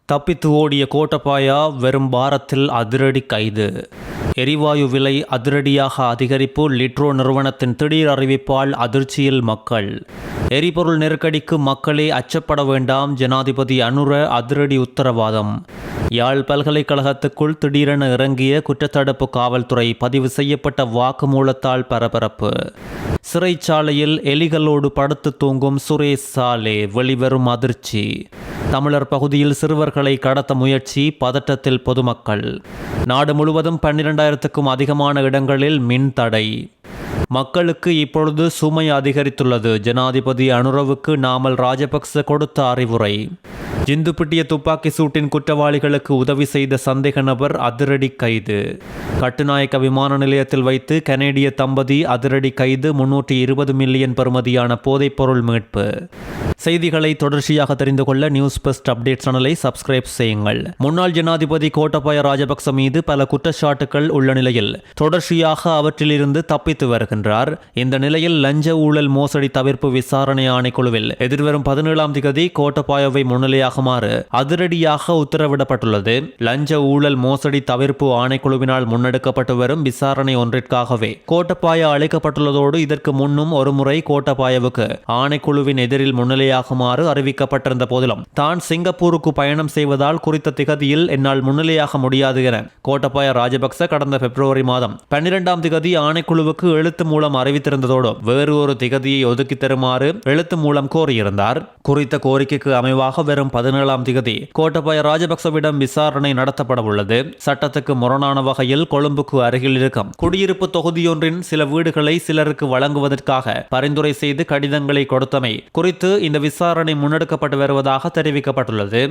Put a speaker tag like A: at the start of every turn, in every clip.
A: தப்பித்து ஓடிய கோட்டபாயா வெறும் வாரத்தில் அதிரடி கைது. எரிவாயு விலை அதிரடியாக அதிகரிப்பு. லிட்ரோ நிறுவனத்தின் திடீர் அறிவிப்பால் அதிர்ச்சியில் மக்கள். எரிபொருள் நெருக்கடிக்கு மக்களே அச்சப்பட வேண்டாம், ஜனாதிபதி அனுர அதிரடி உத்தரவாதம். யாழ் பல்கலைக்கழகத்துக்குள் திடீரென இறங்கிய குற்றத்தடுப்பு காவல்துறை. பதிவு செய்யப்பட்ட வாக்குமூலத்தால் பரபரப்பு. சிறைச்சாலையில் எலிகளோடு படுத்து தூங்கும் சுரேஷ் சாலே, வெளிவரும் அதிர்ச்சி. தமிழர் பகுதியில் சிறுவர்களை கடத்த முயற்சி, பதட்டத்தில் பொதுமக்கள். நாடு முழுவதும் 12,000க்கும் அதிகமான இடங்களில் மின் தடை. மக்களுக்கு இப்பொழுது சுமை அதிகரித்துள்ளது. ஜனாதிபதி அனுரவுக்கு நாமல் ராஜபக்ச கொடுத்த அறிவுரை. ஜிந்துப்பிட்டிய துப்பாக்கி சூட்டின் குற்றவாளிகளுக்கு உதவி செய்த சந்தேக நபர் அதிரடி கைது. கட்டுநாயக்க விமான நிலையத்தில் வைத்து கனேடிய தம்பதி அதிரடி கைது. 320 மில்லியன் பெறுமதியான போதைப்பொருள் மீட்பு. செய்திகளை தொடர்ச்சியாக தெரிந்து கொள்ள நியூஸ் பெஸ்ட் அப்டேட் சேனலை சப்ஸ்கிரைப் செய்யுங்கள். முன்னாள் ஜனாதிபதி கோட்டபாய ராஜபக்ச மீது பல குற்றச்சாட்டுகள் உள்ள நிலையில் தொடர்ச்சியாக அவற்றிலிருந்து தப்பித்து வருகின்றார். இந்த நிலையில் லஞ்ச ஊழல் மோசடி தவிர்ப்பு விசாரணை ஆணைக்குழுவில் எதிர்வரும் 17ஆம் தேதி கோட்டபாயவை முன்னிலையாகுமாறு அதிரடியாக உத்தரவிடப்பட்டுள்ளது. லஞ்ச ஊழல் மோசடி தவிர்ப்பு ஆணைக்குழுவினால் முன்னெடுக்கப்பட்டு வரும் விசாரணை ஒன்றிற்காகவே கோட்டபாய அழைக்கப்பட்டுள்ளதோடு இதற்கு முன்னும் ஒருமுறை கோட்டபாயவுக்கு ஆணைக்குழுவின் எதிரில் முன்னிலையாகுமாறு அறிவிக்கப்பட்டிருந்த போதிலும் தான் சிங்கப்பூருக்கு பயணம் செய்வதால் குறித்த திகதியில் என்னால் முன்னிலையாக முடியாது என கோட்டபாய ராஜபக்ச கடந்த பிப்ரவரி மாதம் 12ஆம் தேதி ஆணைக்குழுவுக்கு எழுத்து மூலம் அறிவித்திருந்ததோடு வேறு ஒரு திகதியை ஒதுக்கி தருமாறு எழுத்து மூலம் கோரியிருந்தார். குறித்த கோரிக்கைக்கு அமைவாக வெறும் 17ஆம் தேதி கோட்டபாய ராஜபக்சவிடம் விசாரணை நடத்தப்பட உள்ளது. சட்டத்துக்கு முரணான வகையில் கொழும்புக்கு அருகில் இருக்கும் குடியிருப்பு தொகுதியொன்றின் சில வீடுகளை சிலருக்கு வழங்குவதற்காக பரிந்துரை செய்து கடிதங்களை கொடுத்தமை குறித்து இந்த விசாரணை முன்னெடுக்கப்பட்டு வருவதாக தெரிவிக்கப்பட்டுள்ளது.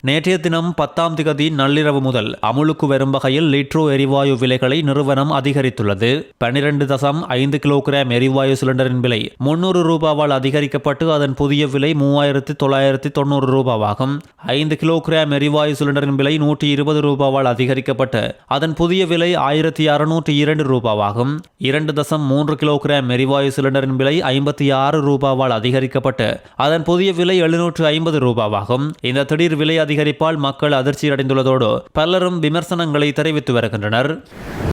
A: நேற்றைய தினம் 10ஆம் தேதி நள்ளிரவு முதல் அமுலுக்கு வரும் வகையில் லிட்ரோ எரிவாயு விலைகளை நிறுவனம் அதிகரித்துள்ளது. 12.5 கிலோகிராம் எரிவாயு சிலிண்டரின் விலை 300 ரூபாவால் அதிகரிக்கப்பட்டு அதன் புதிய விலை 3,990 ரூபாவாகும். 5 கிலோகிராம் எரிவாயு சிலிண்டரின் விலை 120 ரூபாவால் அதிகரிக்கப்பட்டு அதன் புதிய விலை 1,602 ரூபாவாகும். 2.3 கிலோகிராம் எரிவாயு சிலிண்டரின் விலை 56 ரூபாவால் அதிகரிக்கப்பட்டு அதன் புதிய விலை 750 ரூபாவாகும். இந்த திடீர் விலை அதிகரிப்பால் மக்கள் அதிர்ச்சி அடைந்துள்ளதோடு பலரும் விமர்சனங்களை தெரிவித்து வருகின்றனர்.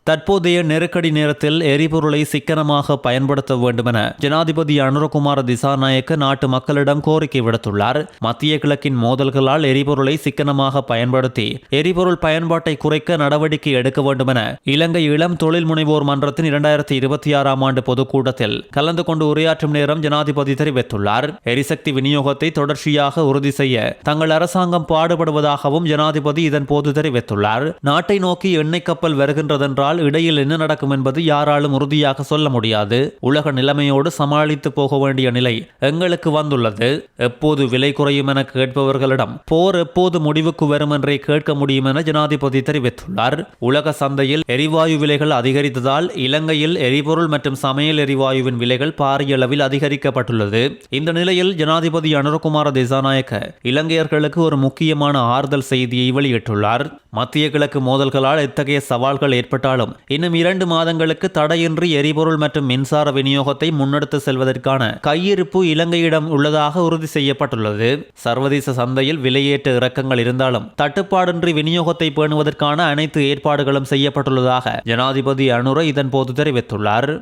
A: தற்போதைய நெருக்கடி நேரத்தில் எரிபொருளை சிக்கனமாக பயன்படுத்த வேண்டும் என ஜனாதிபதி அனுரகுமார திசாநாயக்க நாட்டு மக்களிடம் கோரிக்கை விடுத்துள்ளார். மத்திய கிழக்கின் மோதல்களால் எரிபொருளை சிக்கனமாக பயன்படுத்தி எரிபொருள் பயன்பாட்டை குறைக்க நடவடிக்கை எடுக்க வேண்டும் என இலங்கை இளம் தொழில் முனைவோர் மன்றத்தின் 2026ஆம் ஆண்டு பொதுக்கூட்டத்தில் கலந்து கொண்டு உரையாற்றும் நேரம் ஜனாதிபதி தெரிவித்துள்ளார். எரிசக்தி விநியோகத்தை தொடர்ச்சியாக உறுதி செய்ய தங்கள் அரசாங்கம் பாடுபடுவதாகவும் ஜனாதிபதி இதன் போது தெரிவித்துள்ளார். நாட்டை நோக்கி எண்ணெய் கப்பல் வருகின்றதென்றால் இடையில் என்ன நடக்கும் என்பது யாராலும் உறுதியாக சொல்ல முடியாது. உலக நிலைமையோடு சமாளித்து போக வேண்டிய நிலை எங்களுக்கு வந்துள்ளது. எப்போது விலை குறையும் என கேட்பவர்களிடம் போர் எப்போது முடிவுக்கு வரும் என்றே கேட்க முடியும் என ஜனாதிபதி தெரிவித்துள்ளார். உலக சந்தையில் எரிவாயு விலைகள் அதிகரித்ததால் இலங்கையில் எரிபொருள் மற்றும் சமையல் எரிவாயுவின் விலைகள் பாரிய அளவில் அதிகரிக்கப்பட்டுள்ளது. இந்த நிலையில் ஜனாதிபதி அனுரகுமார திசாநாயக்க இலங்கையர்களுக்கு ஒரு முக்கியமான ஆறுதல் செய்தியை வெளியிட்டுள்ளார். மத்திய கிழக்கு மோதல்களால் எத்தகைய சவால்கள் ஏற்பட்டாலும் இன்னும் 2 மாதங்களுக்கு தடையின்றி எரிபொருள் மற்றும் மின்சார விநியோகத்தை முன்னெடுத்து செல்வதற்கான கையிருப்பு இலங்கையிடம் உள்ளதாக உறுதி செய்யப்பட்டுள்ளது. சர்வதேச சந்தையில் விலையேற்ற இறக்கங்கள் இருந்தாலும் தட்டுப்பாடின்றி விநியோகத்தை பேணுவதற்கான அனைத்து ஏற்பாடுகளும் செய்யப்பட்டுள்ளதாக ஜனாதிபதி அனுர இதன் போது தெரிவித்துள்ளார்.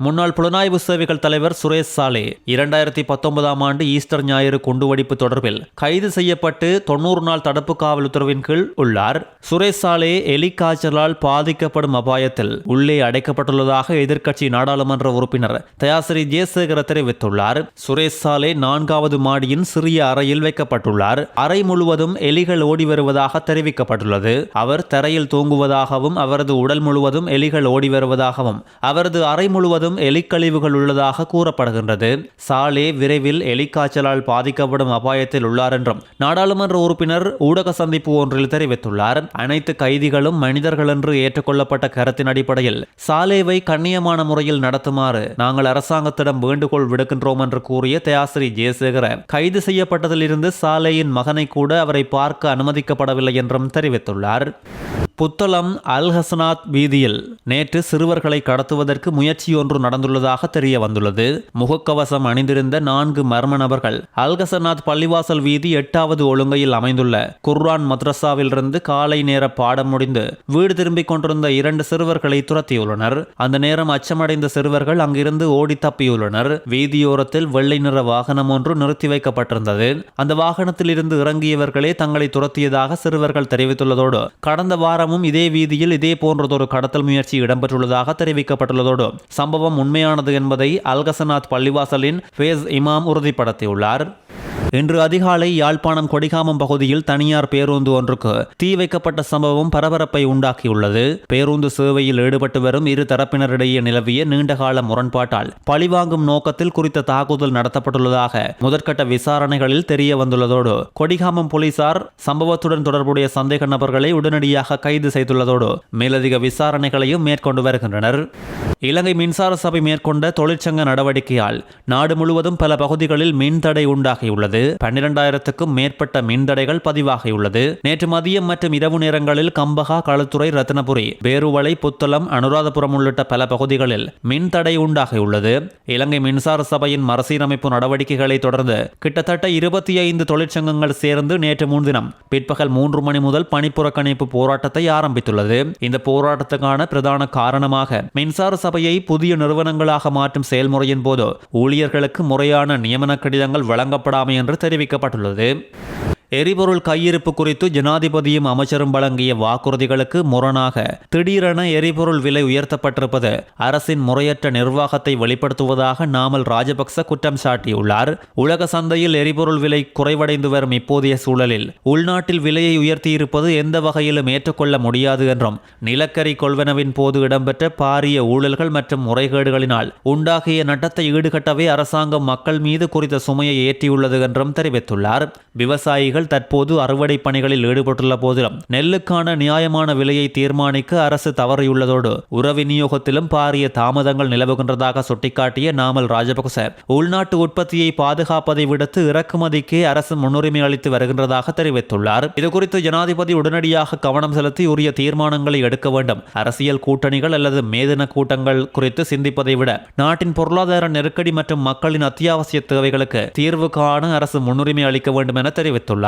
A: முன்னாள் புலனாய்வு சேவைகள் தலைவர் சுரேஷ் சாலே 2019ஆம் ஆண்டு ஈஸ்டர் ஞாயிறு குண்டுவெடிப்பு தொடர்பில் கைது செய்யப்பட்டு 90 நாள் தடுப்பு காவல் உத்தரவின் கீழ் உள்ளார். சுரேஷ் சாலே எலி காய்ச்சலால் பாதிக்கப்படும் அபாயத்தில் உள்ளே அடைக்கப்பட்டுள்ளதாக எதிர்க்கட்சி நாடாளுமன்ற உறுப்பினர் தயாசிரி ஜெயசேகர தெரிவித்துள்ளார். சுரேஷ் சாலே 4வது மாடியின் சிறிய அறையில் வைக்கப்பட்டுள்ளார். அறை முழுவதும் எலிகள் ஓடி வருவதாக தெரிவிக்கப்பட்டுள்ளது. அவர் தரையில் தூங்குவதாகவும் அவரது உடல் முழுவதும் எலிகள் ஓடி வருவதாகவும் அவரது அறை முழுவதும் எலிக்கழிவுகள் உள்ளதாக கூறப்படுகின்றது. சாலே விரைவில் எலிக்காய்ச்சலால் பாதிக்கப்படும் அபாயத்தில் உள்ளார் என்றும் நாடாளுமன்ற உறுப்பினர் ஊடக சந்திப்பு ஒன்றில் தெரிவித்துள்ளார். அனைத்து கைதிகளும் மனிதர்கள் என்று ஏற்றுக்கொள்ளப்பட்ட கருத்தின் அடிப்படையில் சாலேவை கண்ணியமான முறையில் நடத்துமாறு நாங்கள் அரசாங்கத்திடம் வேண்டுகோள் விடுக்கின்றோம் என்று கூறிய தயாசிரி ஜெயசேகர கைது செய்யப்பட்டதிலிருந்து சாலேயின் மகனை கூட அவரை பார்க்க அனுமதிக்கப்படவில்லை என்றும் தெரிவித்துள்ளார். புத்தளம் அல் ஹசனாத் வீதியில் நேற்று சிறுவர்களை கடத்துவதற்கு முயற்சி ஒன்று நடந்துள்ளதாக தெரிய வந்துள்ளது. முகக்கவசம் அணிந்திருந்த 4 மர்ம நபர்கள் அல் ஹசனாத் பள்ளிவாசல் வீதி 8வது ஒழுங்கையில் அமைந்துள்ள குர்ஆன் மദ്രஸாவிலிருந்து காலை நேர பாடம் முடிந்து வீடு திரும்பிக் கொண்டிருந்த 2 சிறுவர்களை துரத்தியுள்ளனர். அந்த நேரம் அச்சமடைந்த சிறுவர்கள் அங்கிருந்து ஓடி தப்பியுள்ளனர். வீதியோரத்தில் வெள்ளை நிற வாகனம் ஒன்று நிறுத்தி வைக்கப்பட்டிருந்தது. அந்த வாகனத்தில் இருந்து இறங்கியவர்களே தங்களை துரத்தியதாக சிறுவர்கள் தெரிவித்துள்ளதோடு கடந்த வாரமும் இதே வீதியில் இதே போன்றதொரு கடத்தல் முயற்சி இடம்பெற்றுள்ளதாக தெரிவிக்கப்பட்டுள்ளதோடு சம்பவம் உண்மையானது என்பதை அல் ஹசனாத் பள்ளிவாசலின் ஃபேஸ் இமாம் உறுதிப்படுத்தியுள்ளார். இன்று அதிகாலை யாழ்ப்பாணம் கொடிகாமம் பகுதியில் தனியார் பேருந்து ஒன்றுக்கு தீ வைக்கப்பட்ட சம்பவம் பரபரப்பை உண்டாக்கியுள்ளது. பேருந்து சேவையில் ஈடுபட்டு வரும் இரு தரப்பினரிடையே நிலவிய நீண்டகால முரண்பாட்டால் பழிவாங்கும் நோக்கத்தில் குறித்த தாக்குதல் நடத்தப்பட்டுள்ளதாக முதற்கட்ட விசாரணைகளில் தெரிய வந்துள்ளதோடு கொடிகாமம் போலீசார் சம்பவத்துடன் தொடர்புடைய சந்தேக நபர்களை உடனடியாக கைது செய்துள்ளதோடு மேலதிக விசாரணைகளையும் மேற்கொண்டு வருகின்றனர். இலங்கை மின்சார சபை மேற்கொண்ட தொழிற்சங்க நடவடிக்கையால் நாடு முழுவதும் பல பகுதிகளில் மின்தடை உண்டாகியுள்ளது. 12,000க்கும் மேற்பட்ட மின்தடைகள் பதிவாகியுள்ளது. நேற்று மதியம் மற்றும் இரவு நேரங்களில் கம்பகா, களுத்துறை, ரத்தினபுரி, பேருவளை, புத்தளம், அனுராதபுரம் உள்ளிட்ட பல பகுதிகளில் மின்தடை உண்டாகியுள்ளது. இலங்கை மின்சார சபையின் மறுசீரமைப்பு நடவடிக்கைகளை தொடர்ந்து கிட்டத்தட்ட 25 தொழிற்சங்கங்கள் சேர்ந்து நேற்று முன்தினம் பிற்பகல் 3 மணி முதல் பணிப்புறக்கணிப்பு போராட்டத்தை ஆரம்பித்துள்ளது. இந்த போராட்டத்துக்கான பிரதான காரணமாக மின்சார சபையை புதிய நிறுவனங்களாக மாற்றும் செயல்முறையின் போது ஊழியர்களுக்கு முறையான நியமன கடிதங்கள் வழங்கப்படாமை என்று தெரிவிக்கப்பட்டுள்ளது. எரிபொருள் கையிருப்பு குறித்து ஜனாதிபதியும் அமைச்சரும் வழங்கிய வாக்குறுதிகளுக்கு முரணாக திடீரென எரிபொருள் விலை உயர்த்தப்பட்டிருப்பது அரசின் முறையற்ற நிர்வாகத்தை வெளிப்படுத்துவதாக நாமல் ராஜபக்ச குற்றம் சாட்டியுள்ளார். உலக சந்தையில் எரிபொருள் விலை குறைவடைந்து வரும் இப்போதைய சூழலில் உள்நாட்டில் விலையை உயர்த்தியிருப்பது எந்த வகையிலும் ஏற்றுக்கொள்ள முடியாது என்றும் நிலக்கரி கொள்வனவின் போது இடம்பெற்ற பாரிய ஊழல்கள் மற்றும் முறைகேடுகளினால் உண்டாகிய நட்டத்தை ஈடுகட்டவே அரசாங்கம் மக்கள் மீது குறித்த சுமையை ஏற்றியுள்ளது என்றும் தெரிவித்துள்ளார். விவசாயிகள் தற்போது அறுவடை பணிகளில் ஈடுபட்டுள்ள போதிலும் நெல்லுக்கான நியாயமான விலையை தீர்மானிக்க அரசு தவறியுள்ளதோடு உர விநியோகத்திலும் பாரிய தாமதங்கள் நிலவுகின்றதாக சுட்டிக்காட்டிய நாமல் ராஜபக்ச உள்நாட்டு உற்பத்தியை பாதுகாப்பதை விடுத்து இறக்குமதிக்கே அரசு முன்னுரிமை அளித்து வருகின்றதாக தெரிவித்துள்ளார். இதுகுறித்து ஜனாதிபதி உடனடியாக கவனம் செலுத்தி உரிய தீர்மானங்களை எடுக்க வேண்டும். அரசியல் கூட்டணிகள் அல்லது மேதின கூட்டங்கள் குறித்து சிந்திப்பதை விட நாட்டின் பொருளாதார நெருக்கடி மற்றும் மக்களின் அத்தியாவசிய தேவைகளுக்கு தீர்வு காண அரசு முன்னுரிமை அளிக்க வேண்டும் என தெரிவித்துள்ளார்.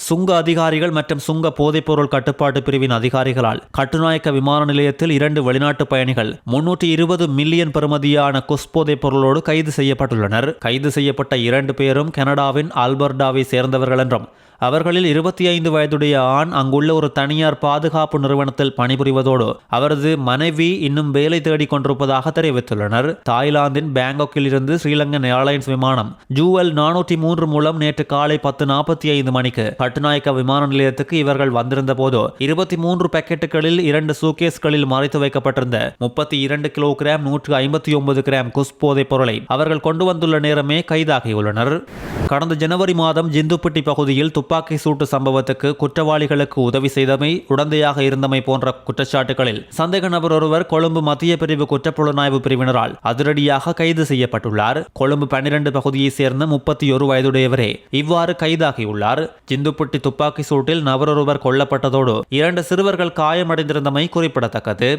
A: சுங்க அதிகாரிகள் மற்றும் சுங்க போதைப்பொருள் கட்டுப்பாட்டு பிரிவின் அதிகாரிகளால் கட்டுநாயக்க விமான நிலையத்தில் 2 வெளிநாட்டு பயணிகள் 320 மில்லியன் பெறுமதியான குஸ் போதைப் பொருளோடு கைது செய்யப்பட்டுள்ளனர். கைது செய்யப்பட்ட 2 பேரும் கனடாவின் ஆல்பர்டாவை சேர்ந்தவர்கள் என்றும் அவர்களில் 25 வயதுடைய ஆண் அங்குள்ள ஒரு தனியார் பாதுகாப்பு நிறுவனத்தில் பணிபுரிவதோடு அவரது மனைவி இன்னும் வேலை தேடிக் கொண்டிருப்பதாக தெரிவித்துள்ளனர். தாய்லாந்தின் பேங்காக்கில் இருந்து ஸ்ரீலங்கன் ஏர்லைன்ஸ் விமானம் ஜூவல் 403 மூலம் நேற்று காலை 10:45 மணிக்கு கட்டுநாயக்க விமான நிலையத்துக்கு இவர்கள் வந்திருந்த போது 23 பாக்கெட்டுகளில் 2 சூட்கேஸ்களில் மறைத்து வைக்கப்பட்டிருந்த 32 கிலோகிராம் 159 கிராம் குஸ் போதைப் பொருளை அவர்கள் கொண்டு வந்துள்ள நேரமே கைதாகியுள்ளனர். கடந்த ஜனவரி மாதம் ஜிந்துப்பட்டி பகுதியில் துப்பாக்கி சூட்டு சம்பவத்துக்கு குற்றவாளிகளுக்கு உதவி செய்தமை, உடந்தையாக இருந்தமை போன்ற குற்றச்சாட்டுகளில் சந்தேக நபர் ஒருவர் கொழும்பு மத்திய பிரிவு குற்றப்புலனாய்வு பிரிவினரால் அதிரடியாக கைது செய்யப்பட்டுள்ளார். கொழும்பு 12 பகுதியைச் சேர்ந்த 31 வயதுடையவரே இவ்வாறு கைதாகியுள்ளார். ஜிந்துப்பட்டி துப்பாக்கி சூட்டில் நபரொருவர் கொல்லப்பட்டதோடு 2 சிறுவர்கள் காயமடைந்திருந்தமை குறிப்பிடத்தக்கது.